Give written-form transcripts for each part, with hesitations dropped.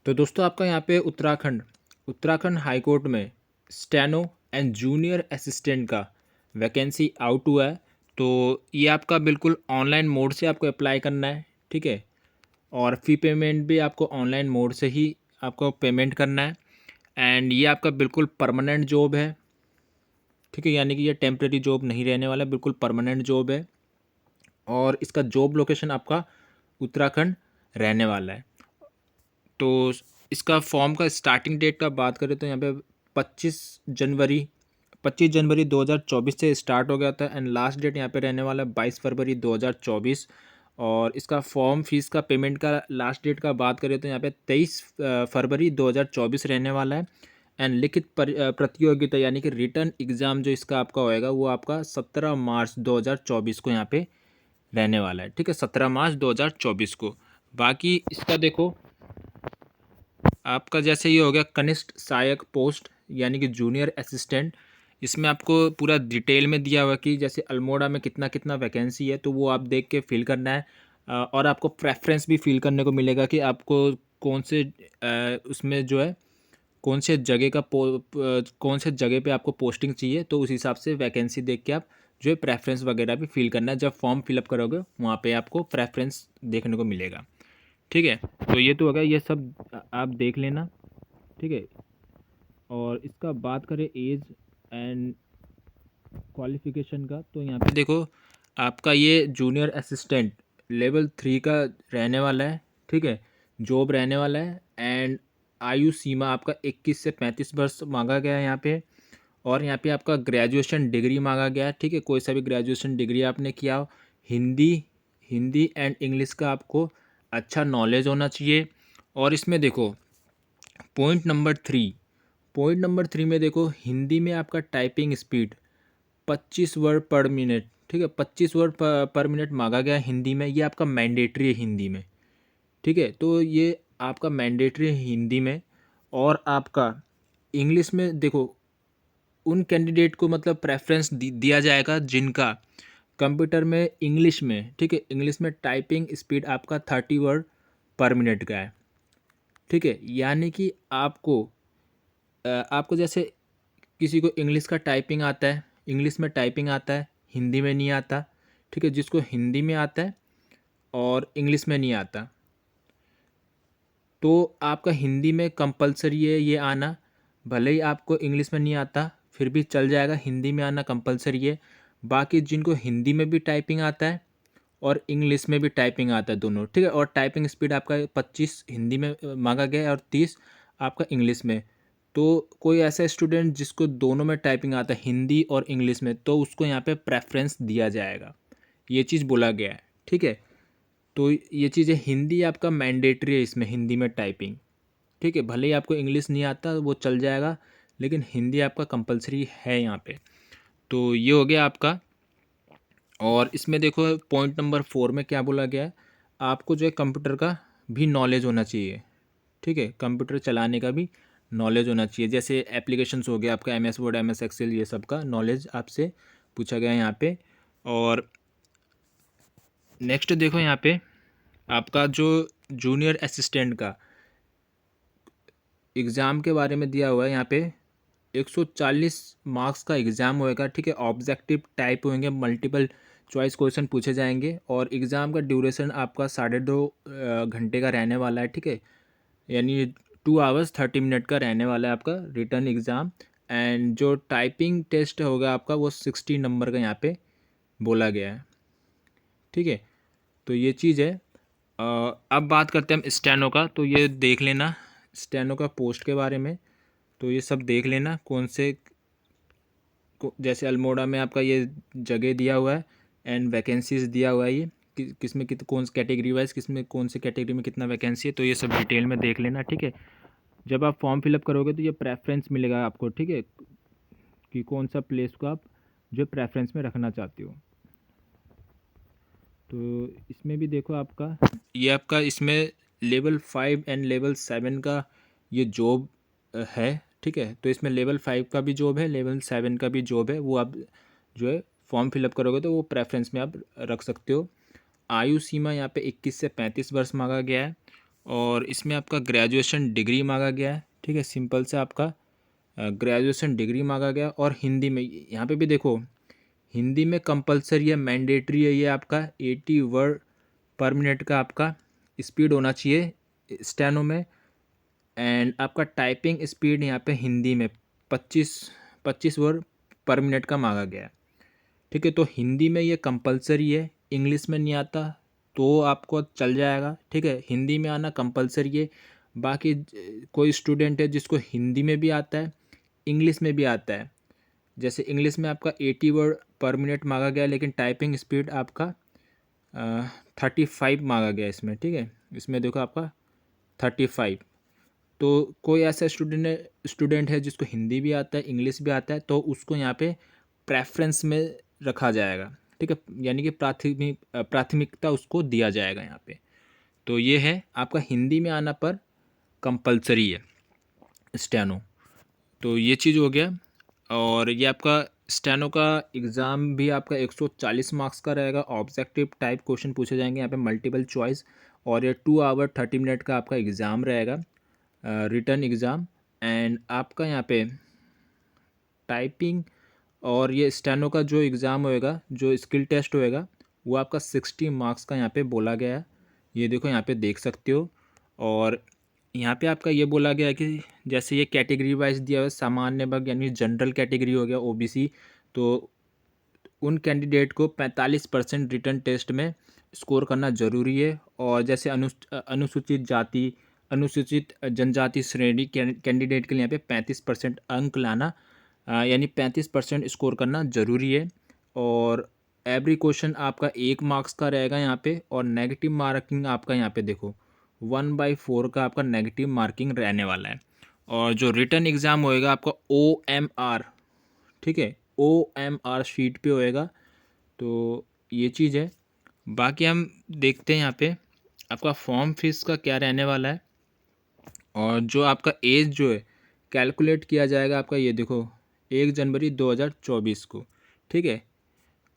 तो दोस्तों आपका यहाँ पे उत्तराखंड हाई कोर्ट में स्टेनो एंड जूनियर असिस्टेंट का वैकेंसी आउट हुआ है। तो ये आपका बिल्कुल ऑनलाइन मोड से आपको अप्लाई करना है, ठीक है। और फ़ी पेमेंट भी आपको ऑनलाइन मोड से ही आपको पेमेंट करना है। एंड ये आपका बिल्कुल परमानेंट जॉब है, ठीक है, यानी कि ये टेम्प्रेरी जॉब नहीं रहने वाला, बिल्कुल परमानेंट जॉब है। और इसका जॉब लोकेशन आपका उत्तराखंड रहने वाला है। तो इसका फॉर्म का स्टार्टिंग डेट का बात करें तो यहाँ पे 25 जनवरी 2024 से स्टार्ट हो गया था एंड लास्ट डेट यहाँ पे रहने वाला है 22 फरवरी 2024। और इसका फॉर्म फीस का पेमेंट का लास्ट डेट का बात करें तो यहाँ पे 23 फरवरी 2024 रहने वाला है। एंड लिखित प्रतियोगिता यानी कि रिटर्न एग्ज़ाम जो इसका आपका होएगा वो आपका 17 मार्च 2024 को यहाँ पे रहने वाला है, ठीक है, 17 मार्च 2024 को। बाकी इसका देखो आपका जैसे ये हो गया कनिष्ठ सहायक पोस्ट यानी कि जूनियर असिस्टेंट। इसमें आपको पूरा डिटेल में दिया हुआ कि जैसे अल्मोड़ा में कितना कितना वैकेंसी है, तो वो आप देख के फिल करना है। और आपको प्रेफरेंस भी फिल करने को मिलेगा कि आपको कौन से उसमें जो है कौन से जगह पे आपको पोस्टिंग चाहिए, तो उस हिसाब से वैकेंसी देख के आप जो है प्रेफरेंस वगैरह भी फिल करना है। जब फॉर्म फिलअप करोगे वहाँ पे आपको प्रेफरेंस देखने को मिलेगा, ठीक है। तो ये तो होगा, ये सब आप देख लेना, ठीक है। और इसका बात करें एज एंड क्वालिफिकेशन का, तो यहाँ पे देखो आपका ये जूनियर असिस्टेंट लेवल 3 का रहने वाला है, ठीक है, जॉब रहने वाला है। एंड आयु सीमा आपका 21 से 35 वर्ष मांगा गया है यहाँ पे। और यहाँ पे आपका ग्रेजुएशन डिग्री मांगा गया है, ठीक है, कोई सा भी ग्रेजुएशन डिग्री आपने किया हो। हिंदी हिंदी एंड इंग्लिश का आपको अच्छा नॉलेज होना चाहिए। और इसमें देखो पॉइंट नंबर 3 में देखो हिंदी में आपका टाइपिंग स्पीड 25 वर्ड पर मिनट, ठीक है, 25 वर्ड पर मिनट मांगा गया है हिंदी में। ये आपका मैंडेटरी है हिंदी में, ठीक है, तो ये आपका मैंडेटरी है हिंदी में। और आपका इंग्लिश में देखो उन कैंडिडेट को मतलब प्रेफरेंस दिया जाएगा जिनका कंप्यूटर में इंग्लिश में, ठीक है, इंग्लिश में टाइपिंग स्पीड आपका 30 वर्ड पर मिनट का है, ठीक है। यानी कि आपको जैसे किसी को इंग्लिश का टाइपिंग आता है, इंग्लिश में टाइपिंग आता है, हिंदी में नहीं आता, ठीक है, जिसको हिंदी में आता है और इंग्लिश में नहीं आता, तो आपका हिंदी में कंपलसरी है ये आना। भले ही आपको इंग्लिश में नहीं आता फिर भी चल जाएगा, हिंदी में आना कंपलसरी है। बाकी जिनको हिंदी में भी टाइपिंग आता है और इंग्लिश में भी टाइपिंग आता है दोनों, ठीक है, और टाइपिंग स्पीड आपका 25 हिंदी में मांगा गया है और 30 आपका इंग्लिश में। तो कोई ऐसा स्टूडेंट जिसको दोनों में टाइपिंग आता है हिंदी और इंग्लिश में, तो उसको यहाँ पे प्रेफरेंस दिया जाएगा, ये चीज़ बोला गया है, ठीक है। तो ये चीज़ है, हिंदी आपका मैंडेटरी है इसमें, हिंदी में टाइपिंग, ठीक है, भले ही आपको इंग्लिश नहीं आता वो चल जाएगा, लेकिन हिंदी आपका कंपलसरी है यहाँ पे। तो ये हो गया आपका। और इसमें देखो पॉइंट नंबर 4 में क्या बोला गया है, आपको जो है कंप्यूटर का भी नॉलेज होना चाहिए, ठीक है, कंप्यूटर चलाने का भी नॉलेज होना चाहिए। जैसे एप्लीकेशंस हो गया आपका MS वर्ड, MS एक्सेल, ये सब का नॉलेज आपसे पूछा गया है यहाँ पे। और नेक्स्ट देखो यहाँ पे आपका जो जूनियर असिस्टेंट का एग्ज़ाम के बारे में दिया हुआ है यहाँ पे। 140 मार्क्स का एग्ज़ाम होएगा, ठीक है, ऑब्जेक्टिव टाइप होंगे, मल्टीपल चॉइस क्वेश्चन पूछे जाएंगे। और एग्ज़ाम का ड्यूरेशन आपका 2.5 घंटे का रहने वाला है, ठीक है, यानी 2 आवर्स 30 मिनट का रहने वाला है आपका रिटर्न एग्ज़ाम। एंड जो टाइपिंग टेस्ट होगा आपका वो 60 नंबर का यहाँ पे बोला गया है, ठीक है। तो ये चीज़ है। अब बात करते हैं हम स्टेनो का, तो ये देख लेना स्टेनो का पोस्ट के बारे में। तो ये सब देख लेना कौन से जैसे अल्मोड़ा में आपका ये जगह दिया हुआ है एंड वैकेंसीज दिया हुआ है, ये किस में कौन सी कैटेगरी वाइज किस में कौन सी कैटेगरी में कितना वैकेंसी है, तो ये सब डिटेल में देख लेना, ठीक है। जब आप फॉर्म फिलअप करोगे तो ये प्रेफरेंस मिलेगा आपको, ठीक है, कि कौन सा प्लेस को आप जो प्रेफरेंस में रखना चाहते हो। तो इसमें भी देखो आपका ये आपका इसमें लेवल 5 एंड लेवल 7 का ये जॉब है, ठीक है। तो इसमें लेवल 5 का भी जॉब है, लेवल 7 का भी जॉब है, वो आप जो है फॉर्म फिलअप करोगे तो वो प्रेफरेंस में आप रख सकते हो। आयु सीमा यहाँ पे 21 से 35 वर्ष मांगा गया है। और इसमें आपका ग्रेजुएशन डिग्री मांगा गया है, ठीक है, सिंपल से आपका ग्रेजुएशन डिग्री मांगा गया। और हिंदी में यहाँ पे भी देखो, हिंदी में कंपलसरी है, मैंडेटरी है, ये आपका 80 वर्ड पर मिनट का आपका स्पीड होना चाहिए स्टेनो में। एंड आपका टाइपिंग स्पीड यहाँ पे हिंदी में 25 वर्ड पर मिनट का मांगा गया है, ठीक है। तो हिंदी में ये कंपलसरी है, इंग्लिश में नहीं आता तो आपको चल जाएगा, ठीक है। हिंदी में आना कंपलसरी है। बाकी कोई स्टूडेंट है जिसको हिंदी में भी आता है, इंग्लिश में भी आता है, जैसे इंग्लिश में आपका 80 वर्ड पर मिनट मांगा गया, लेकिन टाइपिंग स्पीड आपका 35 मांगा गया इसमें, ठीक है। इसमें देखो आपका 35। तो कोई ऐसा स्टूडेंट है जिसको हिंदी भी आता है, इंग्लिश भी आता है, तो उसको यहाँ पे प्रेफरेंस में रखा जाएगा, ठीक है, यानी कि प्राथमिकता उसको दिया जाएगा यहाँ पे। तो ये है आपका हिंदी में आना पर कंपलसरी है स्टेनो। तो ये चीज़ हो गया। और ये आपका स्टेनो का एग्ज़ाम भी आपका 140 मार्क्स का रहेगा। ऑब्जेक्टिव टाइप क्वेश्चन पूछे जाएंगे यहाँ पे, मल्टीपल चॉइस। और ये 2 आवर 30 मिनट का आपका एग्ज़ाम रहेगा, रिटर्न एग्ज़ाम। एंड आपका यहाँ पे टाइपिंग और ये स्टेनो का जो एग्ज़ाम होएगा, जो स्किल टेस्ट होएगा, वो आपका 60 मार्क्स का यहाँ पे बोला गया है। ये देखो यहाँ पे देख सकते हो। और यहाँ पे आपका ये बोला गया है कि जैसे ये कैटेगरी वाइज दिया हुआ है, सामान्य वर्ग यानी जनरल कैटेगरी हो गया, ओबीसी, तो उन कैंडिडेट को 45% रिटर्न टेस्ट में स्कोर करना ज़रूरी है। और जैसे अनुसूचित जाति, अनुसूचित जनजाति श्रेणी कैंडिडेट के लिए यहाँ पे 35% अंक लाना, यानी 35% स्कोर करना ज़रूरी है। और एवरी क्वेश्चन आपका 1 मार्क्स का रहेगा यहाँ पे। और नेगेटिव मार्किंग आपका यहाँ पे देखो 1/4 का आपका नेगेटिव मार्किंग रहने वाला है। और जो रिटर्न एग्ज़ाम होएगा आपका OMR, ठीक है, OMR शीट पे होएगा। तो ये चीज़ है। बाकी हम देखते हैं यहाँ पे आपका फॉर्म फीस का क्या रहने वाला है। और जो आपका एज जो है कैलकुलेट किया जाएगा आपका, ये देखो 1 जनवरी 2024 को, ठीक है।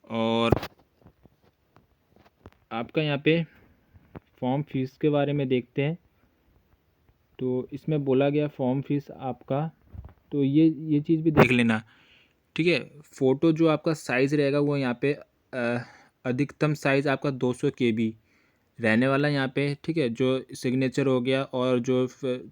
और आपका यहाँ पे फॉर्म फीस के बारे में देखते हैं। तो इसमें बोला गया फॉर्म फीस आपका, तो ये चीज़ भी देख लेना, ठीक है। फ़ोटो जो आपका साइज़ रहेगा वो यहाँ पे अधिकतम साइज़ आपका 200 KB रहने वाला यहाँ पे, ठीक है। जो सिग्नेचर हो गया और जो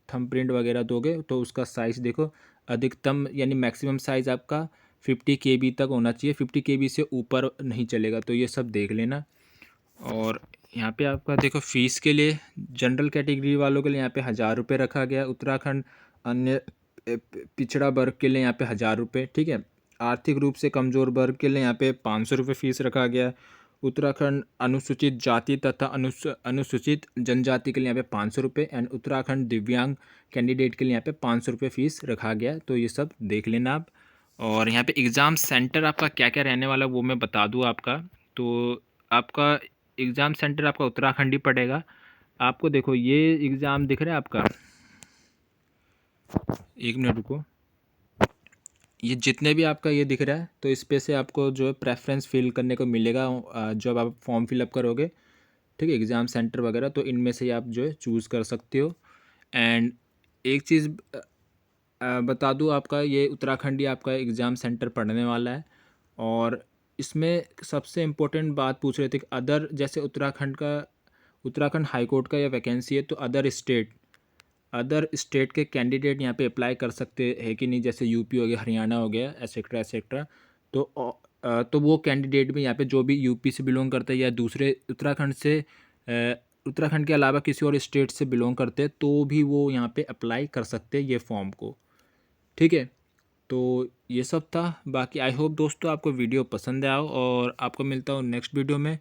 थंबप्रिंट वगैरह दोगे तो उसका साइज़ देखो, अधिकतम यानी मैक्सिमम साइज़ आपका 50 KB तक होना चाहिए, 50 KB से ऊपर नहीं चलेगा। तो ये सब देख लेना। और यहाँ पे आपका देखो फ़ीस के लिए जनरल कैटेगरी वालों के लिए यहाँ पे 1000 रुपये रखा गया है। उत्तराखंड अन्य पिछड़ा वर्ग के लिए यहाँ पे 1000 रुपये, ठीक है। आर्थिक रूप से कमज़ोर वर्ग के लिए यहाँ पे 500 रुपये फ़ीस रखा गया है। उत्तराखंड अनुसूचित जाति तथा अनुसूचित जनजाति के लिए यहाँ पे 500 रुपये। एंड उत्तराखंड दिव्यांग कैंडिडेट के लिए यहाँ पे 500 रुपये फ़ीस रखा गया है। तो ये सब देख लेना आप। और यहाँ पे एग्ज़ाम सेंटर आपका क्या क्या रहने वाला वो मैं बता दूँ आपका। तो आपका एग्ज़ाम सेंटर आपका उत्तराखंड ही पड़ेगा। आपको देखो ये एग्ज़ाम दिख रहा है आपका, 1 मिनट रुको, ये जितने भी आपका ये दिख रहा है, तो इस पे से आपको जो है प्रेफरेंस फिल करने को मिलेगा जब आप फॉर्म फिलअप करोगे, ठीक है, एग्ज़ाम सेंटर वगैरह। तो इनमें से आप जो है चूज़ कर सकते हो। एंड एक चीज़ बता दूँ आपका, ये उत्तराखंड ही आपका एग्ज़ाम सेंटर पड़ने वाला है। और इसमें सबसे इम्पोर्टेंट बात पूछ रहे थे कि अदर, जैसे उत्तराखंड हाई कोर्ट का ये वैकेंसी है, तो अदर स्टेट के कैंडिडेट यहाँ पे अप्लाई कर सकते हैं कि नहीं, जैसे यूपी हो गया, हरियाणा हो गया, एसेट्रा एसेट्रा। तो वो कैंडिडेट भी यहाँ पे जो भी यूपी से बिलोंग करते हैं या दूसरे उत्तराखंड के अलावा किसी और स्टेट से बिलोंग करते हैं, तो भी वो यहाँ पे अप्लाई कर सकते हैं ये फॉर्म को, ठीक है। तो ये सब था। बाकी आई होप दोस्तों आपको वीडियो पसंद आया हो, और आपको मिलता हूँ नेक्स्ट वीडियो में।